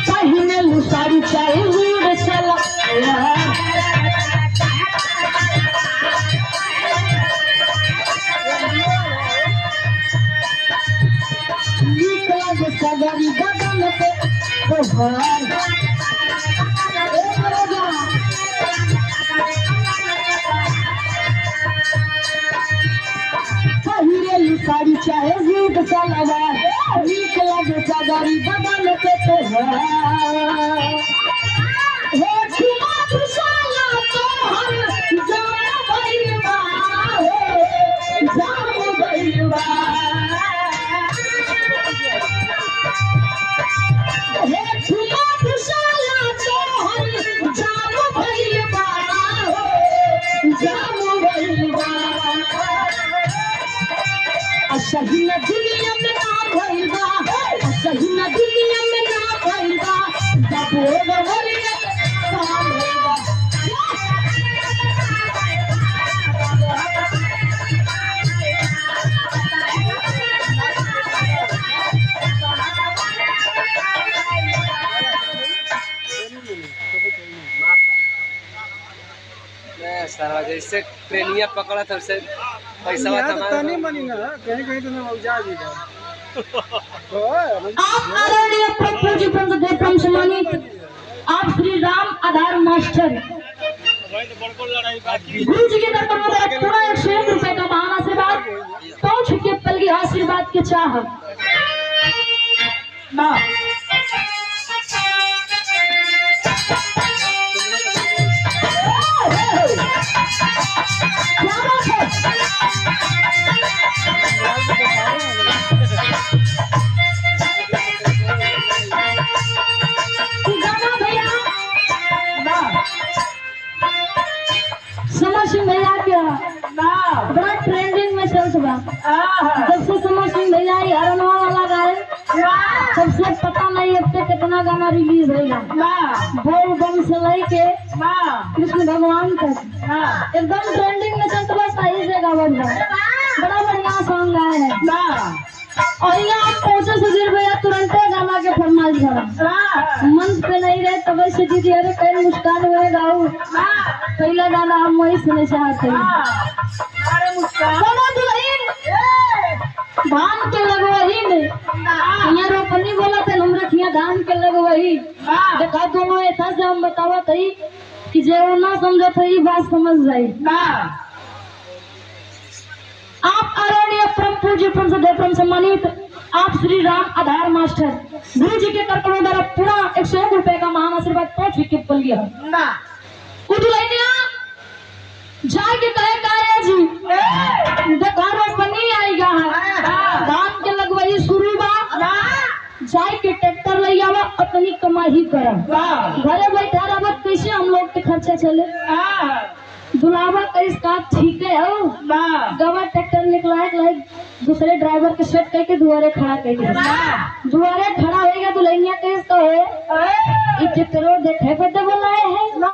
पहिने लुसारी चाहे वीर चला सगरी बदन पे पहिरे साड़ी चाहे जीत सलवार नीक लगे सगरी बदन पे सही न दुनिया में ना भइलबा सही न दुनिया में ना भइलबा बाबू गवरिया काम होगा सारा जैसे ट्रेनिया पकड़ा था उससे पैसा तनी मनी ना कहीं कहीं तो मैं उजा भी गया आप आदरणीय प्रभु जी पंच सम्मानित आप श्री राम आधार मास्टर गुरु जी के दरबार में पूरा 101 रुपए का महान आशीर्वाद पहुंच के पल की आशीर्वाद के चाह ना समर सिंह भैया क्या बड़ा ट्रेंडिंग में चल रहा जब से समर सिंह भैया हरनवा वाला गाए सबसे पता नहीं अब तक कितना गाना रिलीज होगा बोल बम से लेके कृष्ण भगवान तक एकदम ट्रेंडिंग में चलता बस सही से गावन बड़ा बढ़िया सॉन्ग गाए हैं और यहाँ पहुंचे सुधीर भैया तुरंत गाना के फरमाइश भरा मंच पे नहीं रहे तब से दीदी अरे कहीं मुस्कान हुए गाऊ पहला गाना हम वही सुने चाहते हैं धान के लगवही में यहाँ रोपनी बोला थे हम रखिया धान के लगवही देखा दोनों ऐसा से हम बतावा थी कि जो ना समझा था ये बात समझ जाए आप आदरणीय परम पूज्य परम सम्मानित आप श्री राम आधार मास्टर गुरु जी के कर्तव्यों द्वारा पूरा 101 रुपए का महान आशीर्वाद पहुंच के पल गया जाके कहे गाया जी देखा रोपनी आएगा धान के लगवाई शुरू बा जाए के ट्रैक्टर ले आवा अपनी कमाई कर घरे बैठा रहा कैसे हम लोग के खर्चा चले दुलावा का इसका ठीक है हो गवा ट्रैक्टर निकला दूसरे ड्राइवर के सेट करके दुआरे खड़ा करके दुआरे खड़ा होएगा दुल्हनिया के इसका है ट्रैक्टर देखे बोला है